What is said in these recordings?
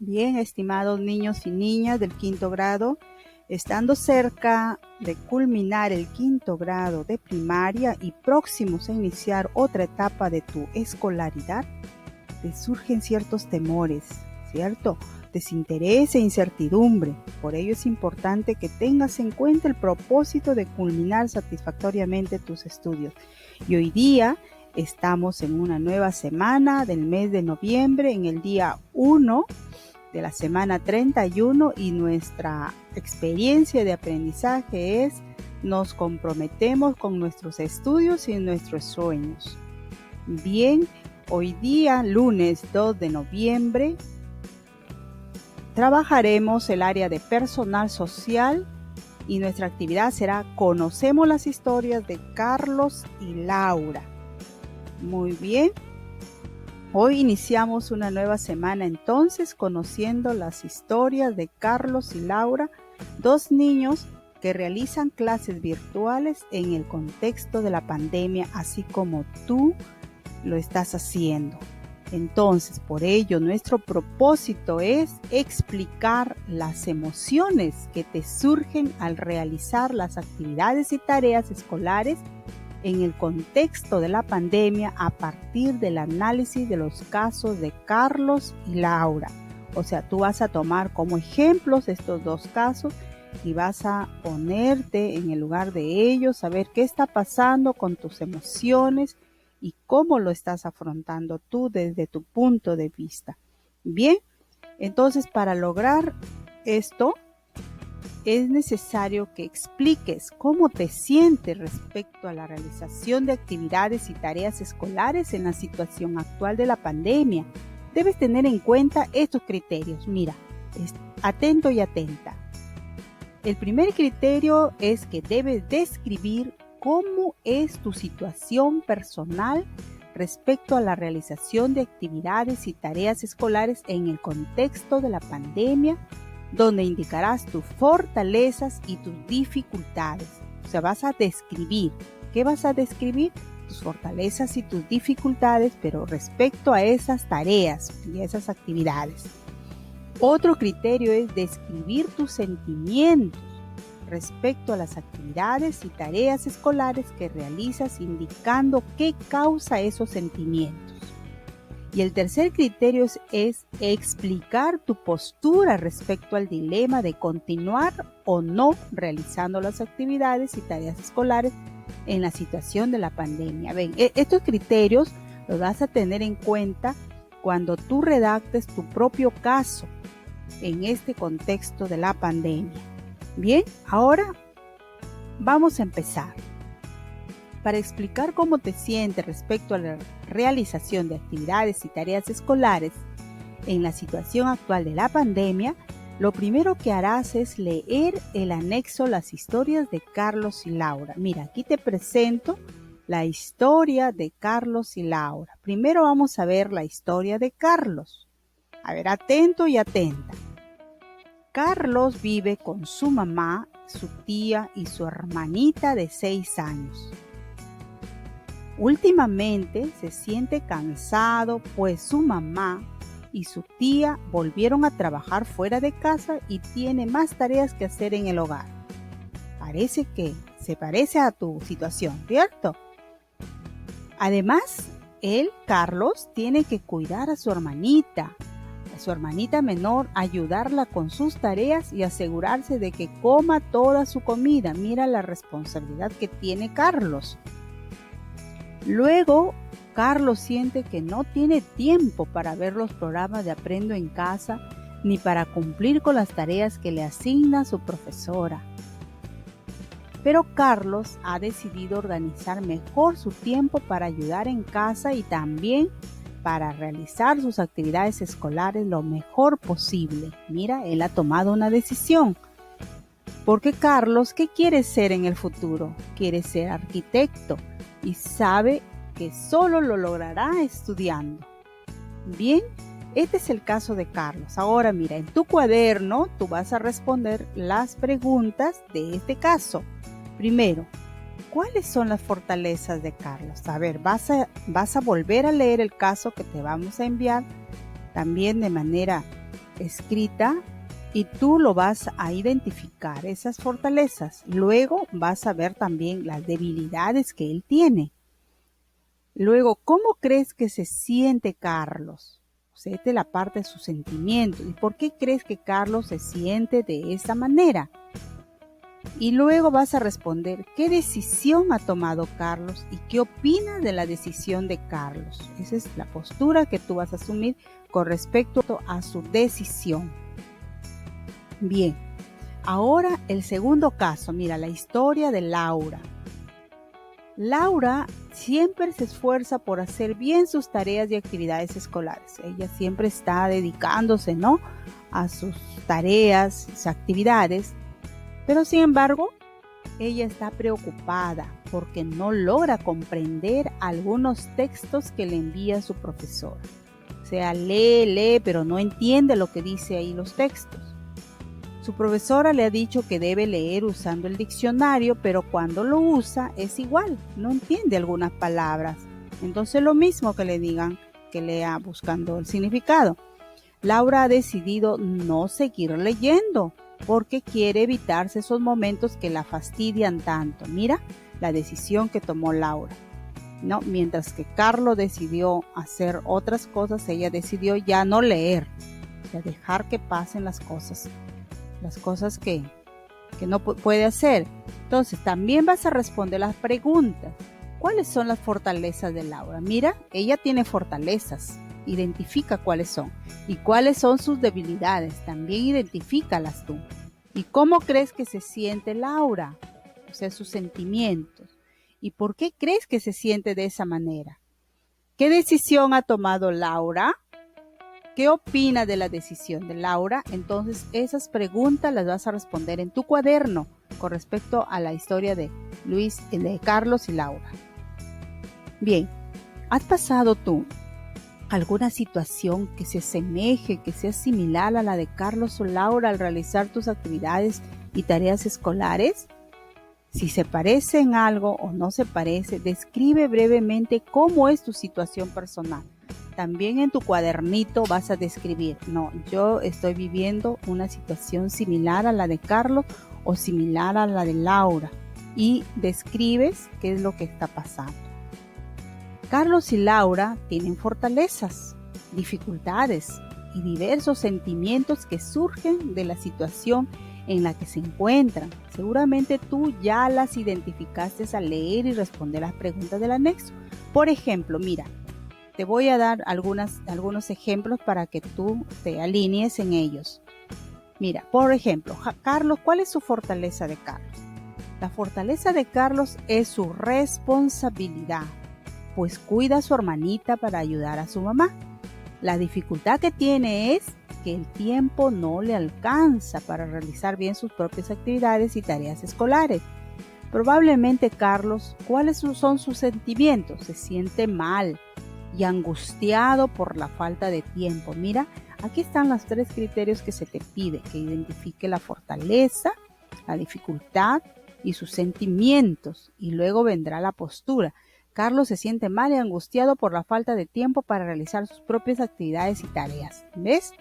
Bien, estimados niños y niñas del quinto grado, estando cerca de culminar el quinto grado de primaria y próximos a iniciar otra etapa de tu escolaridad, te surgen ciertos temores, ¿cierto? Desinterés e incertidumbre. Por ello es importante que tengas en cuenta el propósito de culminar satisfactoriamente tus estudios. Y hoy día estamos en una nueva semana del mes de noviembre, en el día 1 de la semana 31, y nuestra experiencia de aprendizaje es: nos comprometemos con nuestros estudios y nuestros sueños. Bien, hoy día, lunes 2 de noviembre, trabajaremos el área de personal social y nuestra actividad será Conocemos las historias de Carlos y Laura. Muy bien. Hoy iniciamos una nueva semana entonces conociendo las historias de Carlos y Laura, dos niños que realizan clases virtuales en el contexto de la pandemia, así como tú lo estás haciendo. Entonces, por ello, nuestro propósito es explicar las emociones que te surgen al realizar las actividades y tareas escolares en el contexto de la pandemia a partir del análisis de los casos de Carlos y Laura. O sea, tú vas a tomar como ejemplos estos dos casos y vas a ponerte en el lugar de ellos, saber qué está pasando con tus emociones y cómo lo estás afrontando tú desde tu punto de vista. Bien, entonces para lograr esto, es necesario que expliques cómo te sientes respecto a la realización de actividades y tareas escolares en la situación actual de la pandemia. Debes tener en cuenta estos criterios. Mira, atento y atenta. El primer criterio es que debes describir cómo es tu situación personal respecto a la realización de actividades y tareas escolares en el contexto de la pandemia, donde indicarás tus fortalezas y tus dificultades. O sea, vas a describir. ¿Qué vas a describir? Tus fortalezas y tus dificultades, pero respecto a esas tareas y a esas actividades. Otro criterio es describir tus sentimientos respecto a las actividades y tareas escolares que realizas, indicando qué causa esos sentimientos. Y el tercer criterio es explicar tu postura respecto al dilema de continuar o no realizando las actividades y tareas escolares en la situación de la pandemia. Ven, estos criterios los vas a tener en cuenta cuando tú redactes tu propio caso en este contexto de la pandemia. Bien, ahora vamos a empezar. Para explicar cómo te sientes respecto a la realización de actividades y tareas escolares en la situación actual de la pandemia, lo primero que harás es leer el anexo Las historias de Carlos y Laura. Mira, aquí te presento la historia de Carlos y Laura. Primero vamos a ver la historia de Carlos. A ver, atento y atenta. Carlos vive con su mamá, su tía y su hermanita de 6 años. Últimamente se siente cansado, pues su mamá y su tía volvieron a trabajar fuera de casa y tiene más tareas que hacer en el hogar. Parece que se parece a tu situación, ¿cierto? Además, Carlos, tiene que cuidar a su hermanita menor, ayudarla con sus tareas y asegurarse de que coma toda su comida. Mira la responsabilidad que tiene Carlos. Luego, Carlos siente que no tiene tiempo para ver los programas de Aprendo en Casa ni para cumplir con las tareas que le asigna su profesora. Pero Carlos ha decidido organizar mejor su tiempo para ayudar en casa y también para realizar sus actividades escolares lo mejor posible. Mira, él ha tomado una decisión. Porque Carlos, ¿qué quiere ser en el futuro? Quiere ser arquitecto y sabe que solo lo logrará estudiando. Bien, este es el caso de Carlos. Ahora mira, en tu cuaderno tú vas a responder las preguntas de este caso. Primero, ¿cuáles son las fortalezas de Carlos? A ver, vas a volver a leer el caso que te vamos a enviar también de manera escrita y tú lo vas a identificar, esas fortalezas. Luego vas a ver también las debilidades que él tiene. Luego, ¿cómo crees que se siente Carlos? O sea, esta es la parte de sus sentimientos. ¿Y por qué crees que Carlos se siente de esa manera? Y luego vas a responder, ¿qué decisión ha tomado Carlos y qué opinas de la decisión de Carlos? Esa es la postura que tú vas a asumir con respecto a su decisión. Bien, ahora el segundo caso, mira, la historia de Laura. Laura siempre se esfuerza por hacer bien sus tareas y actividades escolares. Ella siempre está dedicándose, ¿no?, a sus tareas, sus actividades. Pero sin embargo, ella está preocupada porque no logra comprender algunos textos que le envía su profesora. O sea, lee, pero no entiende lo que dice ahí los textos. Su profesora le ha dicho que debe leer usando el diccionario, pero cuando lo usa es igual, no entiende algunas palabras. Entonces lo mismo que le digan que lea buscando el significado. Laura ha decidido no seguir leyendo porque quiere evitarse esos momentos que la fastidian tanto. Mira la decisión que tomó Laura, ¿no? Mientras que Carlos decidió hacer otras cosas, ella decidió ya no leer, o sea, dejar que pasen las cosas que no puede hacer. Entonces también vas a responder las preguntas. ¿Cuáles son las fortalezas de Laura? Mira, ella tiene fortalezas, identifica cuáles son. Y cuáles son sus debilidades, también identifícalas tú. ¿Y cómo crees que se siente Laura? O sea, sus sentimientos. ¿Y por qué crees que se siente de esa manera? ¿Qué decisión ha tomado Laura? ¿Qué opina de la decisión de Laura? Entonces, esas preguntas las vas a responder en tu cuaderno con respecto a la historia de Carlos y Laura. Bien, ¿has pasado tú alguna situación que se asemeje, que sea similar a la de Carlos o Laura al realizar tus actividades y tareas escolares? Si se parece en algo o no se parece, describe brevemente cómo es tu situación personal. También en tu cuadernito vas a describir, no, yo estoy viviendo una situación similar a la de Carlos o similar a la de Laura, y describes qué es lo que está pasando. Carlos y Laura tienen fortalezas, dificultades y diversos sentimientos que surgen de la situación en la que se encuentran. Seguramente tú ya las identificaste al leer y responder las preguntas del anexo. Por ejemplo, mira, te voy a dar algunos ejemplos para que tú te alinees en ellos. Mira, por ejemplo, Carlos, ¿cuál es su fortaleza de Carlos? La fortaleza de Carlos es su responsabilidad, pues cuida a su hermanita para ayudar a su mamá. La dificultad que tiene es que el tiempo no le alcanza para realizar bien sus propias actividades y tareas escolares. Probablemente Carlos, ¿cuáles son sus sentimientos? Se siente mal y angustiado por la falta de tiempo. Mira, aquí están los 3 criterios que se te pide, que identifique la fortaleza, la dificultad y sus sentimientos, y luego vendrá la postura. Carlos se siente mal y angustiado por la falta de tiempo para realizar sus propias actividades y tareas. ¿Ves?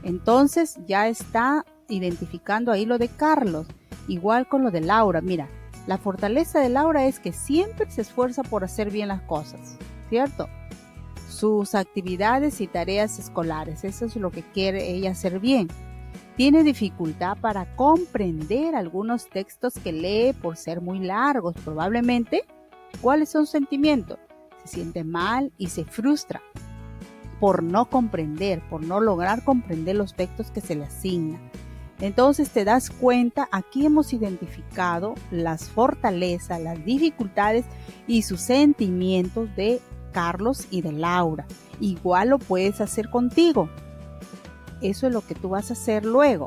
Entonces ya está identificando ahí lo de Carlos, igual con lo de Laura. Mira, la fortaleza de Laura es que siempre se esfuerza por hacer bien las cosas, ¿cierto? Sus actividades y tareas escolares, eso es lo que quiere ella hacer bien. Tiene dificultad para comprender algunos textos que lee por ser muy largos. Probablemente, ¿cuáles son sus sentimientos? Se siente mal y se frustra por no comprender, por no lograr comprender los textos que se le asignan. Entonces te das cuenta, aquí hemos identificado las fortalezas, las dificultades y sus sentimientos de Carlos y de Laura. Igual lo puedes hacer contigo. Eso es lo que tú vas a hacer luego.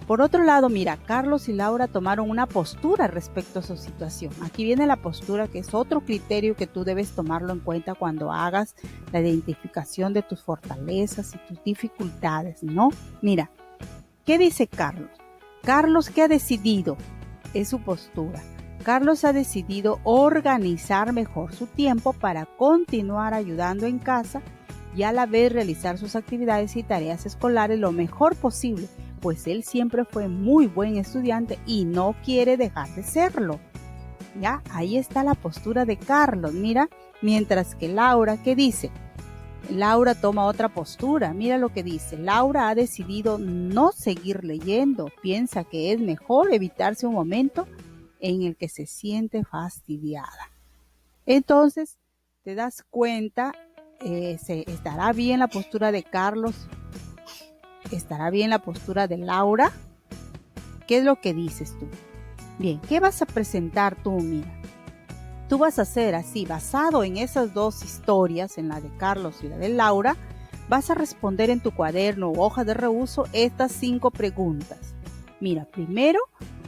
Por otro lado, mira, Carlos y Laura tomaron una postura respecto a su situación. Aquí viene la postura, que es otro criterio que tú debes tomarlo en cuenta cuando hagas la identificación de tus fortalezas y tus dificultades, ¿no? Mira, ¿qué dice Carlos? Carlos, ¿qué ha decidido? Es su postura. Carlos ha decidido organizar mejor su tiempo para continuar ayudando en casa y a la vez realizar sus actividades y tareas escolares lo mejor posible, pues él siempre fue muy buen estudiante y no quiere dejar de serlo. Ya, ahí está la postura de Carlos, mira, mientras que Laura, ¿qué dice? Laura toma otra postura, mira lo que dice. Laura ha decidido no seguir leyendo, piensa que es mejor evitarse un momento en el que se siente fastidiada. Entonces, te das cuenta, estará bien la postura de Carlos, estará bien la postura de Laura. ¿Qué es lo que dices tú? Bien, ¿qué vas a presentar tú? Mira, tú vas a hacer así, basado en esas dos historias, en la de Carlos y la de Laura, vas a responder en tu cuaderno o hoja de reuso estas 5 preguntas. Mira, primero,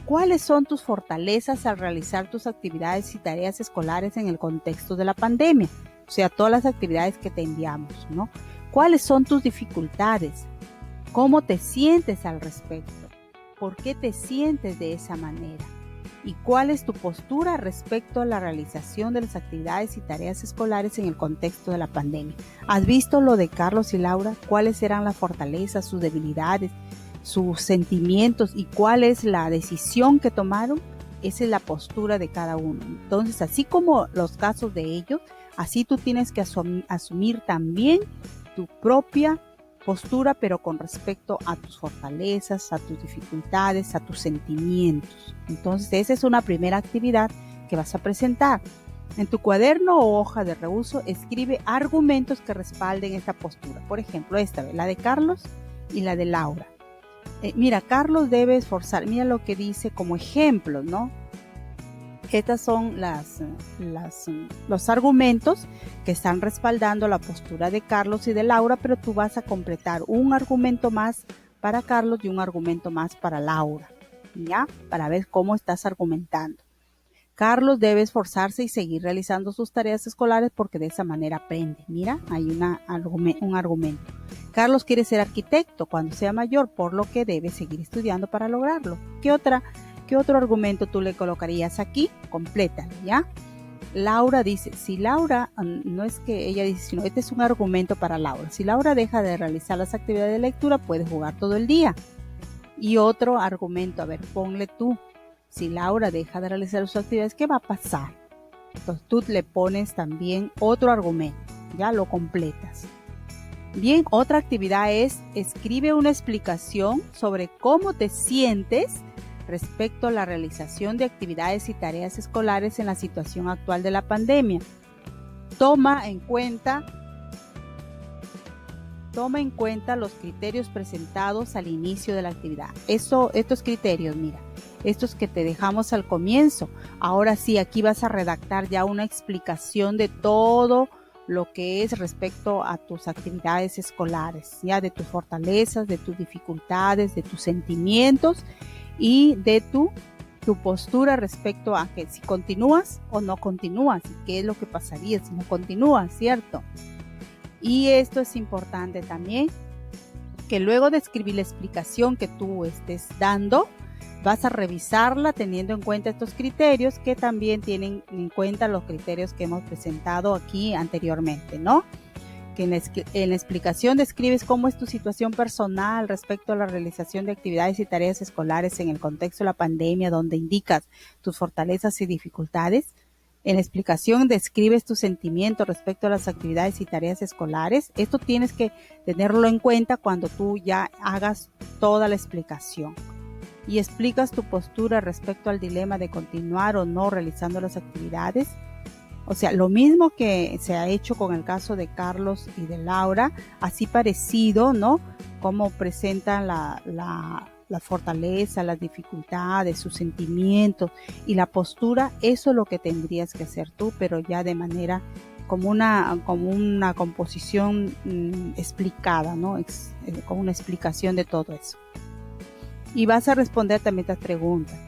¿cuáles son tus fortalezas al realizar tus actividades y tareas escolares en el contexto de la pandemia? O sea, todas las actividades que te enviamos, ¿no? ¿Cuáles son tus dificultades? ¿Cómo te sientes al respecto? ¿Por qué te sientes de esa manera? ¿Y cuál es tu postura respecto a la realización de las actividades y tareas escolares en el contexto de la pandemia? ¿Has visto lo de Carlos y Laura? ¿Cuáles eran las fortalezas, sus debilidades, sus sentimientos y cuál es la decisión que tomaron? Esa es la postura de cada uno. Entonces, así como los casos de ellos, así tú tienes que asumir también tu propia postura, pero con respecto a tus fortalezas, a tus dificultades, a tus sentimientos. Entonces, esa es una primera actividad que vas a presentar. En tu cuaderno o hoja de reuso, escribe argumentos que respalden esta postura. Por ejemplo, esta vez, la de Carlos y la de Laura. Mira, Carlos debe esforzar. Mira lo que dice como ejemplo, ¿no? Estas son los argumentos que están respaldando la postura de Carlos y de Laura, pero tú vas a completar un argumento más para Carlos y un argumento más para Laura, ¿ya? Para ver cómo estás argumentando. Carlos debe esforzarse y seguir realizando sus tareas escolares porque de esa manera aprende. Mira, hay un argumento. Carlos quiere ser arquitecto cuando sea mayor, por lo que debe seguir estudiando para lograrlo. ¿Qué otro argumento tú le colocarías aquí? Complétalo, ¿ya? Laura dice, si Laura, no es que ella dice, sino este es un argumento para Laura. Si Laura deja de realizar las actividades de lectura, puede jugar todo el día. Y otro argumento, a ver, ponle tú. Si Laura deja de realizar sus actividades, ¿qué va a pasar? Entonces tú le pones también otro argumento, ya lo completas. Bien, otra actividad es, escribe una explicación sobre cómo te sientes respecto a la realización de actividades y tareas escolares en la situación actual de la pandemia. Toma en cuenta los criterios presentados al inicio de la actividad. Estos criterios, mira, estos que te dejamos al comienzo. Ahora sí, aquí vas a redactar ya una explicación de todo lo que es respecto a tus actividades escolares, ya de tus fortalezas, de tus dificultades, de tus sentimientos y de tu postura respecto a que si continúas o no continúas, y qué es lo que pasaría si no continúas, ¿cierto? Y esto es importante también, que luego de escribir la explicación que tú estés dando, vas a revisarla teniendo en cuenta estos criterios que también tienen en cuenta los criterios que hemos presentado aquí anteriormente, ¿no? Que en la explicación describes cómo es tu situación personal respecto a la realización de actividades y tareas escolares en el contexto de la pandemia, donde indicas tus fortalezas y dificultades. En la explicación describes tus sentimientos respecto a las actividades y tareas escolares. Esto tienes que tenerlo en cuenta cuando tú ya hagas toda la explicación. Y explicas tu postura respecto al dilema de continuar o no realizando las actividades. O sea, lo mismo que se ha hecho con el caso de Carlos y de Laura, así parecido, ¿no? Cómo presentan la fortaleza, las dificultades, sus sentimientos y la postura. Eso es lo que tendrías que hacer tú, pero ya de manera como una composición explicada, ¿no? Con una explicación de todo eso. Y vas a responder también estas preguntas.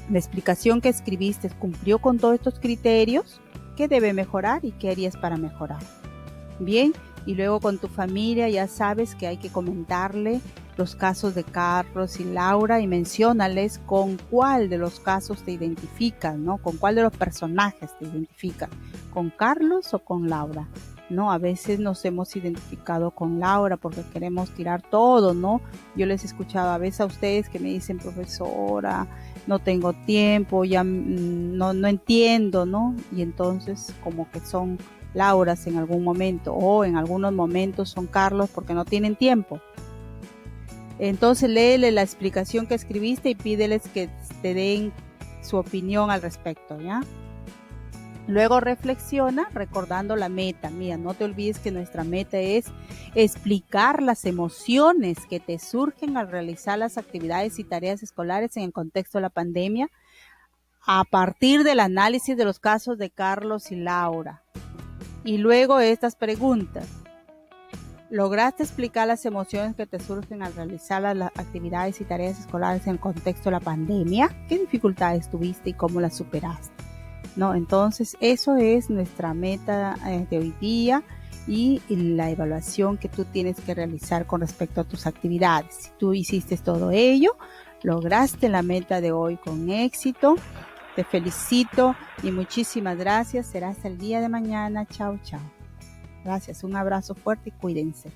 La explicación que escribiste cumplió con todos estos criterios. ¿Qué debe mejorar y qué harías para mejorar? Bien, y luego con tu familia ya sabes que hay que comentarle los casos de Carlos y Laura y menciónales con cuál de los casos te identificas, ¿no? Con cuál de los personajes te identificas, con Carlos o con Laura. ¿no? A veces nos hemos identificado con Laura porque queremos tirar todo, ¿no? Yo les he escuchado a veces a ustedes que me dicen, profesora, no tengo tiempo, ya no entiendo, ¿no? Y entonces como que son Lauras en algún momento, o en algunos momentos son Carlos porque no tienen tiempo. Entonces léele la explicación que escribiste y pídeles que te den su opinión al respecto, ¿ya? Luego reflexiona recordando la meta. Mira, no te olvides que nuestra meta es explicar las emociones que te surgen al realizar las actividades y tareas escolares en el contexto de la pandemia, a partir del análisis de los casos de Carlos y Laura. Y luego estas preguntas. ¿Lograste explicar las emociones que te surgen al realizar las actividades y tareas escolares en el contexto de la pandemia? ¿Qué dificultades tuviste y cómo las superaste? ¿No? Entonces, eso es nuestra meta de hoy día y la evaluación que tú tienes que realizar con respecto a tus actividades. Si tú hiciste todo ello, lograste la meta de hoy con éxito. Te felicito y muchísimas gracias. Será hasta el día de mañana. Chao, chao. Gracias, un abrazo fuerte y cuídense.